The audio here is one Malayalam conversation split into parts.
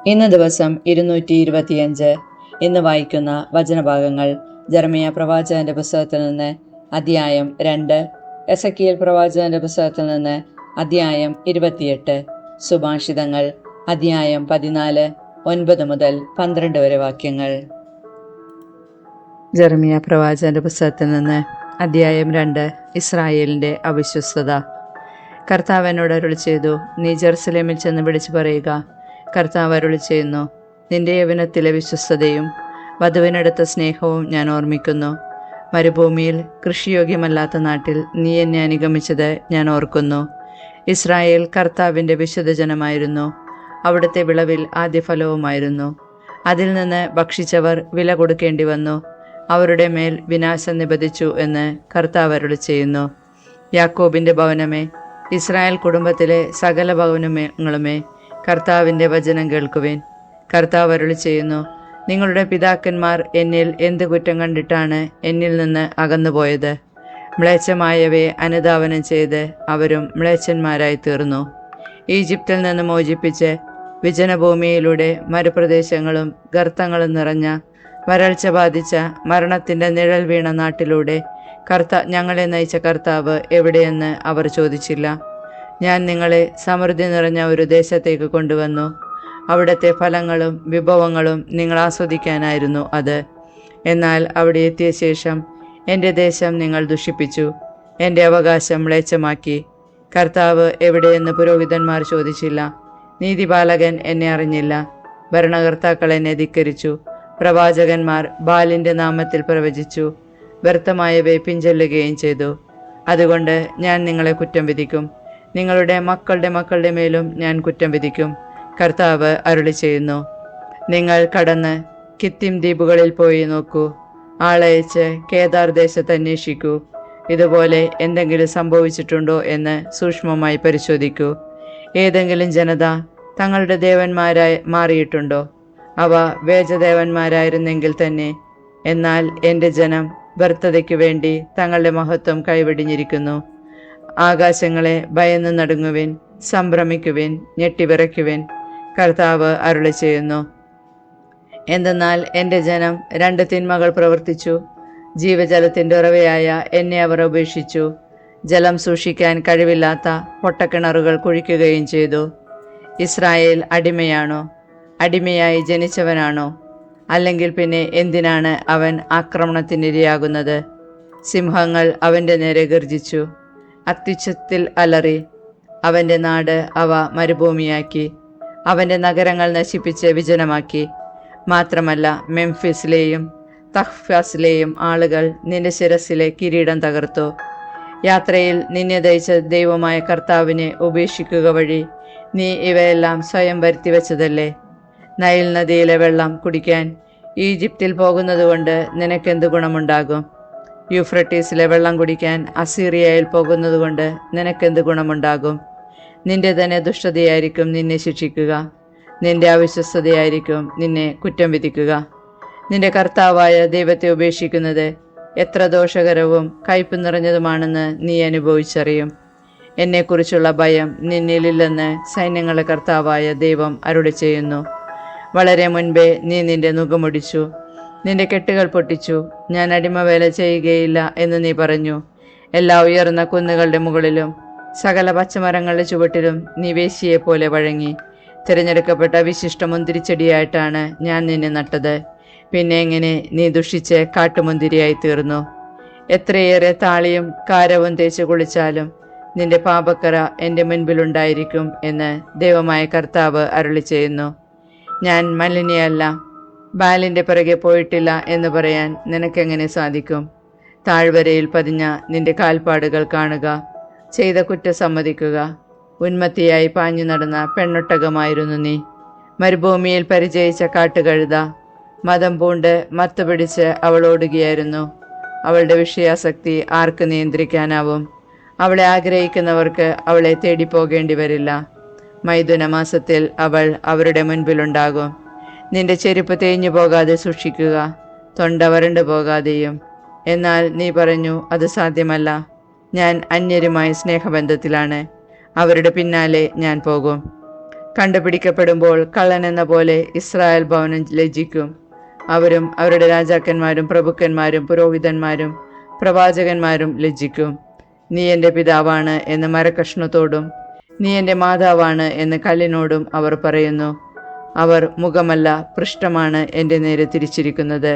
ഇന്ന് ദിവസം 225. ഇന്ന് വായിക്കുന്ന വചനഭാഗങ്ങൾ ജെറമ്യാ പ്രവാചകന്റെ പുസ്തകത്തിൽ നിന്ന് അധ്യായം 2, എസെക്കിയേൽ പ്രവാചകന്റെ പുസ്തകത്തിൽ നിന്ന് അധ്യായം 28, സുഭാഷിതങ്ങൾ അധ്യായം 14, 9 മുതൽ 12 വരെ വാക്യങ്ങൾ. ജെറമ്യാ പ്രവാചകന്റെ പുസ്തകത്തിൽ നിന്ന് അധ്യായം 2, ഇസ്രായേലിന്റെ അവിശ്വസ്തത. കർത്താവ് എന്നോട് അരുളി ചെയ്തു, നീ ജെറുസലേമിൽ ചെന്ന് വിളിച്ചു പറയുക, കർത്താവ് അരുളി ചെയ്യുന്നു, നിന്റെ യൗവനത്തിലെ വിശ്വസ്തതയും വധുവിനടുത്ത സ്നേഹവും ഞാൻ ഓർമ്മിക്കുന്നു. മരുഭൂമിയിൽ കൃഷിയോഗ്യമല്ലാത്ത നാട്ടിൽ നീ എന്നെ അനുഗമിച്ചത് ഞാൻ ഓർക്കുന്നു. ഇസ്രായേൽ കർത്താവിൻ്റെ വിശുദ്ധജനമായിരുന്നു, അവിടുത്തെ വിളവിൽ ആദ്യഫലവുമായിരുന്നു. അതിൽ നിന്ന് ഭക്ഷിച്ചവർ വില കൊടുക്കേണ്ടി വന്നു, അവരുടെ മേൽ വിനാശം നിബദിച്ചു എന്ന് കർത്താവ് അരുളി ചെയ്യുന്നു. യാക്കോബിൻ്റെ ഭവനമേ, ഇസ്രായേൽ കുടുംബത്തിലെ സകല ഭവനങ്ങളുമേ, കർത്താവിൻ്റെ വചനം കേൾക്കുവിൻ. കർത്താവ് അരുളി ചെയ്യുന്നു, നിങ്ങളുടെ പിതാക്കന്മാർ എന്നിൽ എന്ത് കുറ്റം കണ്ടിട്ടാണ് എന്നിൽ നിന്ന് അകന്നുപോയത്? മ്ലേച്ഛമായവയെ അനുധാവനം ചെയ്ത് അവരും മ്ലേച്ഛന്മാരായി തീർന്നു. ഈജിപ്തിൽ നിന്ന് മോചിപ്പിച്ച് വിജനഭൂമിയിലൂടെ മരുപ്രദേശങ്ങളും ഗർത്തങ്ങളും നിറഞ്ഞ വരൾച്ച ബാധിച്ച മരണത്തിൻ്റെ നിഴൽ വീണ നാട്ടിലൂടെ ഞങ്ങളെ നയിച്ച കർത്താവ് എവിടെയെന്ന് അവർ ചോദിച്ചില്ല. ഞാൻ നിങ്ങളെ സമൃദ്ധി നിറഞ്ഞ ഒരു ദേശത്തേക്ക് കൊണ്ടുവന്നു. അവിടുത്തെ ഫലങ്ങളും വിഭവങ്ങളും നിങ്ങൾ ആസ്വദിക്കാനായിരുന്നു അത്. എന്നാൽ അവിടെ എത്തിയ ശേഷം എൻ്റെ ദേശം നിങ്ങൾ ദുഷിപ്പിച്ചു, എൻ്റെ അവകാശം മ്ലേച്ഛമാക്കി. കർത്താവ് എവിടെയെന്ന് പുരോഹിതന്മാർ ചോദിച്ചില്ല, നീതിപാലകൻ എന്നെ അറിഞ്ഞില്ല. ഭരണകർത്താക്കൾ എന്നെ ധിക്കരിച്ചു, പ്രവാചകന്മാർ ബാലിൻ്റെ നാമത്തിൽ പ്രവചിച്ചു, വ്യർത്ഥമായവയെ പിൻചൊല്ലുകയും ചെയ്തു. അതുകൊണ്ട് ഞാൻ നിങ്ങളെ കുറ്റം വിധിക്കും, നിങ്ങളുടെ മക്കളുടെ മേലും ഞാൻ കുറ്റം വിധിക്കും. കർത്താവ് അരുളി ചെയ്യുന്നു, നിങ്ങൾ കടന്ന് കിത്തിം ദ്വീപുകളിൽ പോയി നോക്കൂ, ആളയച്ച് കേദാർ ദേശത്ത് അന്വേഷിക്കൂ. ഇതുപോലെ എന്തെങ്കിലും സംഭവിച്ചിട്ടുണ്ടോ എന്ന് സൂക്ഷ്മമായി പരിശോധിക്കൂ. ഏതെങ്കിലും ജനത തങ്ങളുടെ ദേവന്മാരായി മാറിയിട്ടുണ്ടോ? അവ വേജദേവന്മാരായിരുന്നെങ്കിൽ തന്നെ. എന്നാൽ എൻ്റെ ജനം വ്യർത്ഥതയ്ക്കു വേണ്ടി തങ്ങളുടെ മഹത്വം കൈവെടിഞ്ഞിരിക്കുന്നു. ആകാശങ്ങളെ ഭയന്ന് നടുങ്ങുവിൻ, സംഭ്രമിക്കുവിൻ, ഞെട്ടിവിറയ്ക്കുവിൻ. കർത്താവ് അരുളി ചെയ്യുന്നു, എന്തെന്നാൽ എൻ്റെ ജനം 2 തിന്മകൾ പ്രവർത്തിച്ചു. ജീവജലത്തിൻ്റെ ഉറവയായ എന്നെ അവർ ഉപേക്ഷിച്ചു. ജലം സൂക്ഷിക്കാൻ കഴിവില്ലാത്ത പൊട്ടക്കിണറുകൾ കുഴിക്കുകയും ചെയ്തു. ഇസ്രായേൽ അടിമയാണോ? അടിമയായി ജനിച്ചവനാണോ? അല്ലെങ്കിൽ പിന്നെ എന്തിനാണ് അവൻ ആക്രമണത്തിനിരയാകുന്നത്? സിംഹങ്ങൾ അവൻ്റെ നേരെ ഗർജിച്ചു, അത്യുച്ചത്തിൽ അലറി. അവൻ്റെ നാട് അവ മരുഭൂമിയാക്കി, അവൻ്റെ നഗരങ്ങൾ നശിപ്പിച്ച് വിജനമാക്കി. മാത്രമല്ല, മെംഫിസിലെയും തഹ്ഫാസിലെയും ആളുകൾ നിന്റെ ശിരസിലെ കിരീടം തകർത്തു. യാത്രയിൽ നിന്നെ ദയിച്ച ദൈവമായ കർത്താവിനെ ഉപേക്ഷിക്കുക വഴി നീ ഇവയെല്ലാം സ്വയം വരുത്തിവെച്ചതല്ലേ? നൈൽ നദിയിലെ വെള്ളം കുടിക്കാൻ ഈജിപ്തിൽ പോകുന്നതുകൊണ്ട് നിനക്കെന്ത് ഗുണമുണ്ടാകും? യൂഫ്രട്ടീസിലെ വെള്ളം കുടിക്കാൻ അസീറിയയിൽ പോകുന്നതുകൊണ്ട് നിനക്കെന്ത് ഗുണമുണ്ടാകും? നിന്റെ തന്നെ ദുഷ്ടതയായിരിക്കും നിന്നെ ശിക്ഷിക്കുക, നിന്റെ അവിശ്വസ്തതയായിരിക്കും നിന്നെ കുറ്റം വിധിക്കുക. നിന്റെ കർത്താവായ ദൈവത്തെ ഉപേക്ഷിക്കുന്നത് എത്ര ദോഷകരവും കയ്പ് നിറഞ്ഞതുമാണെന്ന് നീ അനുഭവിച്ചറിയും. എന്നെക്കുറിച്ചുള്ള ഭയം നിന്നിലില്ലെന്ന് സൈന്യങ്ങളുടെ കർത്താവായ ദൈവം അരുളി ചെയ്യുന്നു. വളരെ മുൻപേ നീ നിന്റെ നുകമൊടിച്ചു, നിന്റെ കെട്ടുകൾ പൊട്ടിച്ചു. ഞാൻ അടിമവേല ചെയ്യുകയില്ല എന്ന് നീ പറഞ്ഞു. എല്ലാ ഉയർന്ന കുന്നുകളുടെ മുകളിലും സകല പച്ചമരങ്ങളുടെ ചുവട്ടിലും നീ വേശ്യയെപ്പോലെ വഴങ്ങി. തിരഞ്ഞെടുക്കപ്പെട്ട വിശിഷ്ട മുന്തിരിച്ചെടിയായിട്ടാണ് ഞാൻ നിന്നെ നട്ടത്. പിന്നെ എങ്ങനെ നീ ദുഷിച്ച് കാട്ടുമുന്തിരിയായി തീർന്നു? എത്രയേറെ താളിയും കാരവും തേച്ച് കുളിച്ചാലും നിന്റെ പാപക്കറ എൻ്റെ മുൻപിലുണ്ടായിരിക്കും എന്ന് ദൈവമായ കർത്താവ് അരുളി ചെയ്യുന്നു. ഞാൻ മലിനിയല്ല, ബാലിൻ്റെ പിറകെ പോയിട്ടില്ല എന്ന് പറയാൻ നിനക്കെങ്ങനെ സാധിക്കും? താഴ്വരയിൽ പതിഞ്ഞ നിന്റെ കാൽപ്പാടുകൾ കാണുക, ചെയ്ത കുറ്റം സമ്മതിക്കുക. ഉന്മത്തിയായി പാഞ്ഞു നടന്ന പെണ്ണൊട്ടകമായിരുന്നു നീ. മരുഭൂമിയിൽ പരിചയിച്ച കാട്ടുകഴുത. മതം പൂണ്ട് മത്തുപിടിച്ച് അവൾ ഓടുകയായിരുന്നു. അവളുടെ വിഷയാസക്തി ആർക്ക് നിയന്ത്രിക്കാനാവും? അവളെ ആഗ്രഹിക്കുന്നവർക്ക് അവളെ തേടിപ്പോകേണ്ടി വരില്ല. മൈഥുന മാസത്തിൽ അവൾ അവരുടെ മുൻപിലുണ്ടാകും. നിന്റെ ചെരുപ്പ് തേഞ്ഞു പോകാതെ സൂക്ഷിക്കുക, തൊണ്ട വരണ്ടു പോകാതെയും. എന്നാൽ നീ പറഞ്ഞു, അത് സാധ്യമല്ല, ഞാൻ അന്യരുമായി സ്നേഹബന്ധത്തിലാണ്, അവരുടെ പിന്നാലെ ഞാൻ പോകും. കണ്ടുപിടിക്കപ്പെടുമ്പോൾ കള്ളൻ എന്ന പോലെ ഇസ്രായേൽ ഭവനം ലജ്ജിക്കും. അവരും അവരുടെ രാജാക്കന്മാരും പ്രഭുക്കന്മാരും പുരോഹിതന്മാരും പ്രവാചകന്മാരും ലജ്ജിക്കും. നീ എൻ്റെ പിതാവാണ് എന്ന് മരക്കഷ്ണത്തോടും നീ എൻ്റെ മാതാവാണ് എന്ന് കല്ലിനോടും അവർ പറയുന്നു. അവർ മുഖമല്ല പൃഷ്ഠമാണ് എൻ്റെ നേരെ തിരിച്ചിരിക്കുന്നത്.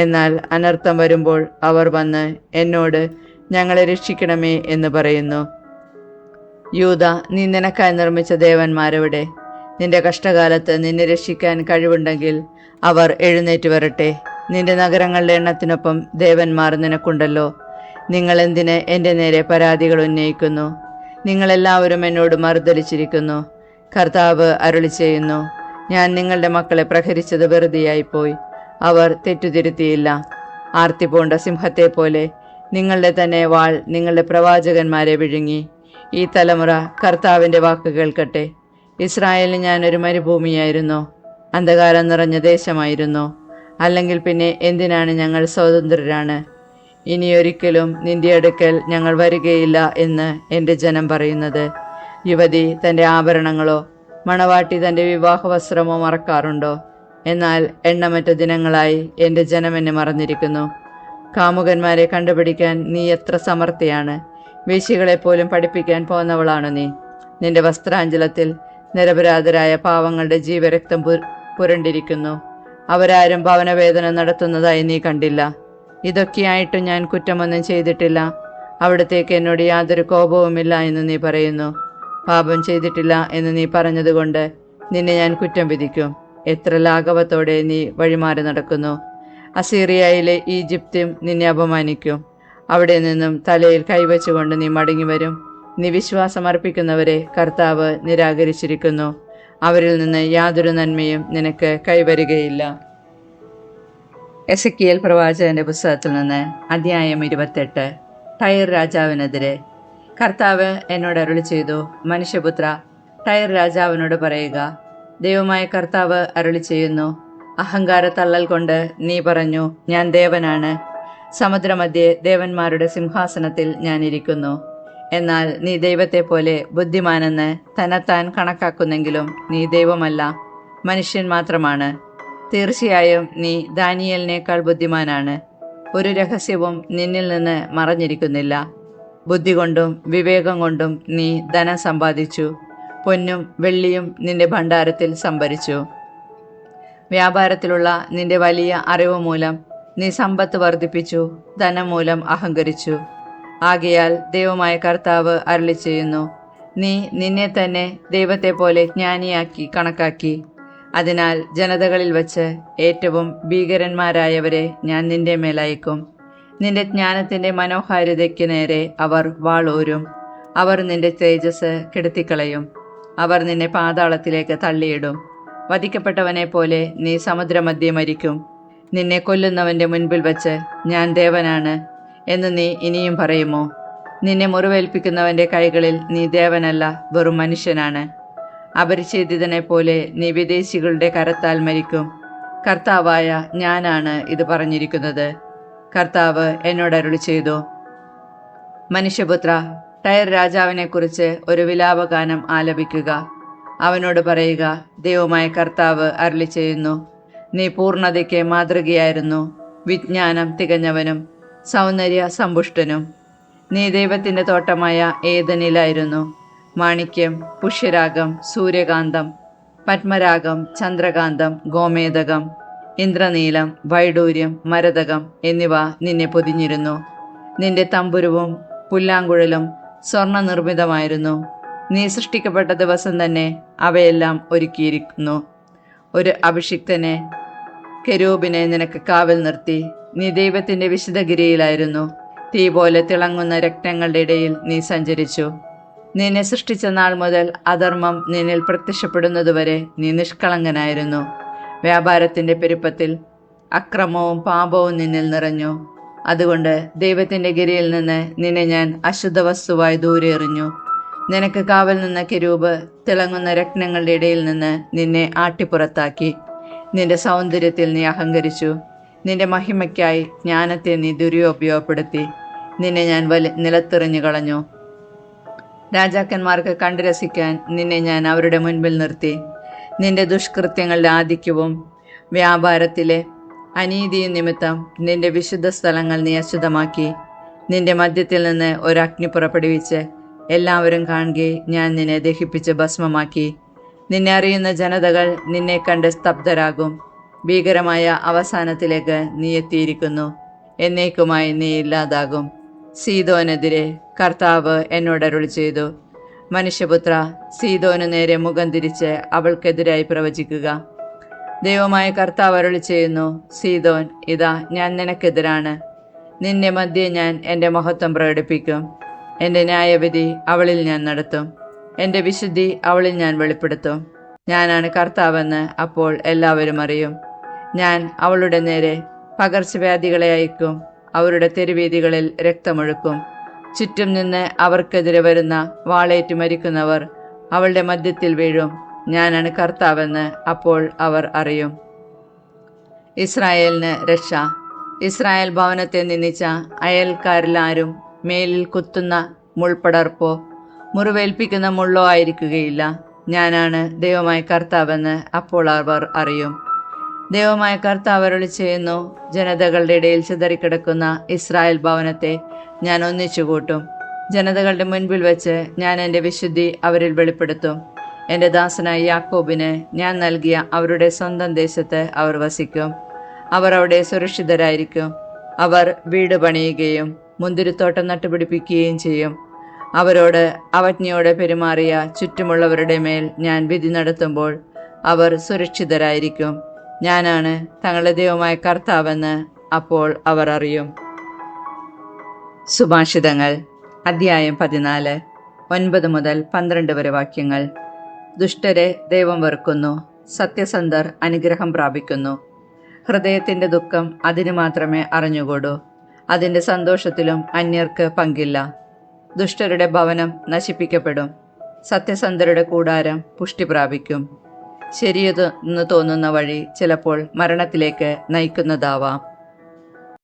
എന്നാൽ അനർത്ഥം വരുമ്പോൾ അവർ വന്ന് എന്നോട് ഞങ്ങളെ രക്ഷിക്കണമേ എന്ന് പറയുന്നു. യൂദ, നീ നിനക്കായി നിർമ്മിച്ച ദേവന്മാരെവിടെ? നിന്റെ കഷ്ടകാലത്ത് നിന്നെ രക്ഷിക്കാൻ കഴിവുണ്ടെങ്കിൽ അവർ എഴുന്നേറ്റ് വരട്ടെ. നിന്റെ നഗരങ്ങളുടെ എണ്ണത്തിനൊപ്പം ദേവന്മാർ നിനക്കുണ്ടല്ലോ. നിങ്ങൾ എന്തിന് എൻ്റെ നേരെ പരാതികൾ ഉന്നയിക്കുന്നു? നിങ്ങളെല്ലാവരും എന്നോട് മറുതലിച്ചിരിക്കുന്നു. കർത്താവ് അരുളി ചെയ്യുന്നു, ഞാൻ നിങ്ങളുടെ മക്കളെ പ്രഹരിച്ചത് വെറുതെയായിപ്പോയി. അവർ തെറ്റുതിരുത്തിയില്ല. ആർത്തി പൂണ്ട സിംഹത്തെ പോലെ നിങ്ങളുടെ തന്നെ വാൾ നിങ്ങളുടെ പ്രവാചകന്മാരെ വിഴുങ്ങി. ഈ തലമുറ കർത്താവിൻ്റെ വാക്ക് കേൾക്കട്ടെ. ഇസ്രായേലിന് ഞാനൊരു മരുഭൂമിയായിരുന്നോ? അന്ധകാരം നിറഞ്ഞ ദേശമായിരുന്നോ? അല്ലെങ്കിൽ പിന്നെ എന്തിനാണ് ഞങ്ങൾ സ്വതന്ത്രരാണ്? ഇനിയൊരിക്കലും നിന്റെ അടുക്കൽ ഞങ്ങൾ വരികയില്ല എന്ന് എൻ്റെ ജനം പറയുന്നത്. യുവതി തൻ്റെ ആഭരണങ്ങളോ മണവാട്ടി തൻ്റെ വിവാഹ വസ്ത്രമോ മറക്കാറുണ്ടോ? എന്നാൽ എണ്ണമറ്റ ദിനങ്ങളായി എൻ്റെ ജനം എന്നെ മറന്നിരിക്കുന്നു. കാമുകന്മാരെ കണ്ടുപിടിക്കാൻ നീ എത്ര സമർത്ഥയാണ്! വേശ്യകളെപ്പോലും പഠിപ്പിക്കാൻ പോന്നവളാണു നീ. നിന്റെ വസ്ത്രാഞ്ചലത്തിൽ നിരപരാധരായ പാവങ്ങളുടെ ജീവരക്തം പുരണ്ടിരിക്കുന്നു. അവരാരും ഭവനവേദന നടത്തുന്നതായി നീ കണ്ടില്ല. ഇതൊക്കെയായിട്ടും ഞാൻ കുറ്റമൊന്നും ചെയ്തിട്ടില്ല. അവിടത്തേക്ക് എന്നോട് യാതൊരു കോപവുമില്ല എന്ന് നീ പറയുന്നു. പാപം ചെയ്തിട്ടില്ല എന്ന് നീ പറഞ്ഞതുകൊണ്ട് നിന്നെ ഞാൻ കുറ്റം വിധിക്കും. എത്ര ലാഘവത്തോടെ നീ വഴിമാറി നടക്കുന്നു! അസീറിയയിലെ ഈജിപ്തും നിന്നെ അപമാനിക്കും. അവിടെ നിന്നും തലയിൽ കൈവച്ചുകൊണ്ട് നീ മടങ്ങി വരും. നീ വിശ്വാസമർപ്പിക്കുന്നവരെ കർത്താവ് നിരാകരിച്ചിരിക്കുന്നു. അവരിൽ നിന്ന് യാതൊരു നന്മയും നിനക്ക് കൈവരുകയില്ല. എസെക്കിയേൽ പ്രവാചകന്റെ പുസ്തകത്തിൽ നിന്ന് അധ്യായം 28. ടൈർ രാജാവിനെതിരെ. കർത്താവ് എന്നോട് അരുളി ചെയ്തു, മനുഷ്യപുത്ര, ടൈർ രാജാവിനോട് പറയുക, ദൈവമായ കർത്താവ് അരുളി ചെയ്യുന്നു, അഹങ്കാര തള്ളൽ കൊണ്ട് നീ പറഞ്ഞു, ഞാൻ ദേവനാണ്. സമുദ്രമധ്യേ ദേവന്മാരുടെ സിംഹാസനത്തിൽ ഞാൻ ഇരിക്കുന്നു. എന്നാൽ നീ ദൈവത്തെ പോലെ ബുദ്ധിമാനെന്ന് തന്നെത്താൻ കണക്കാക്കുന്നെങ്കിലും നീ ദൈവമല്ല, മനുഷ്യൻ മാത്രമാണ്. തീർച്ചയായും നീ ദാനിയേലിനേക്കാൾ ബുദ്ധിമാനാണ്. ഒരു രഹസ്യവും നിന്നിൽ നിന്ന് മറഞ്ഞിരിക്കുന്നില്ല. ബുദ്ധി കൊണ്ടും വിവേകം കൊണ്ടും നീ ധനം സമ്പാദിച്ചു. പൊന്നും വെള്ളിയും നിന്റെ ഭണ്ഡാരത്തിൽ സംഭരിച്ചു. വ്യാപാരത്തിലുള്ള നിന്റെ വലിയ അറിവ് മൂലം നീ സമ്പത്ത് വർദ്ധിപ്പിച്ചു, ധനം മൂലം അഹങ്കരിച്ചു. ആകയാൽ ദൈവമായ കർത്താവ് അരുളി ചെയ്യുന്നു, നീ നിന്നെ തന്നെ ദൈവത്തെ പോലെ ജ്ഞാനിയാക്കി കണക്കാക്കി. അതിനാൽ ജനതകളിൽ വച്ച് ഏറ്റവും ഭീകരന്മാരായവരെ ഞാൻ നിന്റെ മേലയക്കും. നിന്റെ ജ്ഞാനത്തിൻ്റെ മനോഹാരിതയ്ക്ക് നേരെ അവർ വാളൂരും. അവർ നിന്റെ തേജസ് കെടുത്തിക്കളയും. അവർ നിന്നെ പാതാളത്തിലേക്ക് തള്ളിയിടും. വധിക്കപ്പെട്ടവനെ പോലെ നീ സമുദ്രമധ്യേ മരിക്കും. നിന്നെ കൊല്ലുന്നവൻ്റെ മുൻപിൽ വച്ച് ഞാൻ ദേവനാണ് എന്ന് നീ ഇനിയും പറയുമോ? നിന്നെ മുറിവേൽപ്പിക്കുന്നവൻ്റെ കൈകളിൽ നീ ദേവനല്ല, വെറും മനുഷ്യനാണ്. അപരിച്ഛേദിതനെ പോലെ നീ വിദേശികളുടെ കരത്താൽ മരിക്കും. കർത്താവായ ഞാനാണ് ഇത് പറഞ്ഞിരിക്കുന്നത്. കർത്താവ് എന്നോട് അരുളി ചെയ്തു, മനുഷ്യപുത്ര, ടൈർ രാജാവിനെക്കുറിച്ച് ഒരു വിലാപഗാനം ആലപിക്കുക. അവനോട് പറയുക, ദൈവമായ കർത്താവ് അരുളി ചെയ്യുന്നു, നീ പൂർണ്ണതയ്ക്ക് മാതൃകയായിരുന്നു, വിജ്ഞാനം തികഞ്ഞവനും സൗന്ദര്യ സമ്പുഷ്ടനും. നീ ദൈവത്തിൻ്റെ തോട്ടമായ ഏദനിലായിരുന്നു. മാണിക്യം, പുഷ്യരാഗം, സൂര്യകാന്തം, പത്മരാഗം, ചന്ദ്രകാന്തം, ഗോമേതകം, ഇന്ദ്രനീലം, വൈഡൂര്യം, മരതകം എന്നിവ നിന്നെ പൊതിഞ്ഞിരുന്നു. നിന്റെ തമ്പുരുവും പുല്ലാങ്കുഴലും സ്വർണ്ണ നിർമ്മിതമായിരുന്നു. നീ സൃഷ്ടിക്കപ്പെട്ട ദിവസം തന്നെ അവയെല്ലാം ഒരുക്കിയിരിക്കുന്നു. ഒരു അഭിഷിക്തനെ കെരൂബിനെ നിനക്ക് കാവൽ നിർത്തി. നീ ദൈവത്തിൻ്റെ വിശുദ്ധഗിരിയിലായിരുന്നു. തീ പോലെ തിളങ്ങുന്ന രക്തങ്ങളുടെ ഇടയിൽ നീ സഞ്ചരിച്ചു. നിന്നെ സൃഷ്ടിച്ച നാൾ മുതൽ അധർമ്മം നിന്നിൽ പ്രത്യക്ഷപ്പെടുന്നതുവരെ നീ നിഷ്കളങ്കനായിരുന്നു. വ്യാപാരത്തിൻ്റെ പെരുപ്പത്തിൽ അക്രമവും പാപവും നിന്നിൽ നിറഞ്ഞു. അതുകൊണ്ട് ദൈവത്തിൻ്റെ ഗിരിയിൽ നിന്ന് നിന്നെ ഞാൻ അശുദ്ധ വസ്തുവായി ദൂരെ എറിഞ്ഞു. നിനക്ക് കാവൽ നിന്ന കെരൂബ് തിളങ്ങുന്ന രത്നങ്ങളുടെ ഇടയിൽ നിന്ന് നിന്നെ ആട്ടിപ്പുറത്താക്കി. നിന്റെ സൗന്ദര്യത്തിൽ നീ അഹങ്കരിച്ചു. നിന്റെ മഹിമയ്ക്കായി ജ്ഞാനത്തെ നീ ദുരുപയോഗപ്പെടുത്തി. നിന്നെ ഞാൻ നിലത്തെറിഞ്ഞു കളഞ്ഞു. രാജാക്കന്മാർക്ക് കണ്ടു രസിക്കാൻ നിന്നെ ഞാൻ അവരുടെ മുൻപിൽ നിർത്തി. നിന്റെ ദുഷ്കൃത്യങ്ങളുടെ ആധിക്യവും വ്യാപാരത്തിലെ അനീതിയും നിമിത്തം നിന്റെ വിശുദ്ധ സ്ഥലങ്ങൾ നീ അശുദ്ധമാക്കി. നിന്റെ മധ്യത്തിൽ നിന്ന് ഒരഗ്നി പുറപ്പെടുവിച്ച് എല്ലാവരും കാണുകെ ഞാൻ നിന്നെ ദഹിപ്പിച്ച് ഭസ്മമാക്കി. നിന്നെ അറിയുന്ന ജനതകൾ നിന്നെ കണ്ട് സ്തബ്ധരാകും. ഭീകരമായ അവസാനത്തിലേക്ക് നീ എത്തിയിരിക്കുന്നു. എന്നേക്കുമായി നീ ഇല്ലാതാകും. സീദോനെതിരെ കർത്താവ് എന്നോട് അരുളി ചെയ്തു, മനുഷ്യപുത്ര, സീദോന് നേരെ മുഖം തിരിച്ച് അവൾക്കെതിരായി പ്രവചിക്കുക. ദൈവമായ കർത്താവ് അരുളി ചെയ്യുന്നു, സീദോൻ, ഇതാ ഞാൻ നിനക്കെതിരാണ്. നിന്റെ മധ്യേ ഞാൻ എൻ്റെ മഹത്വം പ്രകടിപ്പിക്കും. എൻ്റെ ന്യായവിധി അവളിൽ ഞാൻ നടത്തും. എൻ്റെ വിശുദ്ധി അവളിൽ ഞാൻ വെളിപ്പെടുത്തും. ഞാനാണ് കർത്താവെന്ന് അപ്പോൾ എല്ലാവരും അറിയും. ഞാൻ അവളുടെ നേരെ പകർച്ചവ്യാധികളെ അയക്കും. അവരുടെ തെരുവീതികളിൽ രക്തമൊഴുക്കും. ചുറ്റും നിന്ന് അവർക്കെതിരെ വരുന്ന വാളേറ്റു മരിക്കുന്നവർ അവളുടെ മധ്യത്തിൽ വീഴും. ഞാനാണ് കർത്താവെന്ന് അപ്പോൾ അവർ അറിയും. ഇസ്രായേലിന് രക്ഷ. ഇസ്രായേൽ ഭവനത്തെ നിന്ദിച്ച അയൽക്കാരിലാരും മേലിൽ കുത്തുന്ന മുൾപ്പടർപ്പോ മുറിവേൽപ്പിക്കുന്ന മുള്ളോ ആയിരിക്കുകയില്ല. ഞാനാണ് ദൈവമായ കർത്താവെന്ന് അപ്പോൾ അവർ അറിയും. ദൈവമായ കർത്താവ് അരുളി ചെയ്യുന്നു, ജനതകളുടെ ഇടയിൽ ചിതറിക്കിടക്കുന്ന ഇസ്രായേൽ ഭവനത്തെ ഞാൻ ഒന്നിച്ചു കൂട്ടും. ജനതകളുടെ മുൻപിൽ വെച്ച് ഞാൻ എൻ്റെ വിശുദ്ധി അവരിൽ വെളിപ്പെടുത്തും. എൻ്റെ ദാസനായ യാക്കോബിന് ഞാൻ നൽകിയ അവരുടെ സ്വന്തം ദേശത്ത് അവർ വസിക്കും. അവർ അവിടെ സുരക്ഷിതരായിരിക്കും. അവർ വീട് പണിയുകയും മുന്തിരിത്തോട്ടം നട്ടുപിടിപ്പിക്കുകയും ചെയ്യും. അവരോട് അവജ്ഞയോടെ പെരുമാറിയ ചുറ്റുമുള്ളവരുടെ മേൽ ഞാൻ വിധി നടത്തുമ്പോൾ അവർ സുരക്ഷിതരായിരിക്കും. ഞാനാണ് തങ്ങളുടെ ദൈവമായ കർത്താവെന്ന് അപ്പോൾ അവർ അറിയും. സുഭാഷിതങ്ങൾ അധ്യായം 14 9 മുതൽ 12 വരെ വാക്യങ്ങൾ. ദുഷ്ടരെ ദൈവം വെറുക്കുന്നു, സത്യസന്ധർ അനുഗ്രഹം പ്രാപിക്കുന്നു. ഹൃദയത്തിൻ്റെ ദുഃഖം അതിന് മാത്രമേ അറിഞ്ഞുകൂടൂ. അതിൻ്റെ സന്തോഷത്തിലും അന്യർക്ക് പങ്കില്ല. ദുഷ്ടരുടെ ഭവനം നശിപ്പിക്കപ്പെടും, സത്യസന്ധരുടെ കൂടാരം പുഷ്ടി പ്രാപിക്കും. ശരിയെന്ന് തോന്നുന്ന വഴി ചിലപ്പോൾ മരണത്തിലേക്ക് നയിക്കുന്നതാവാം.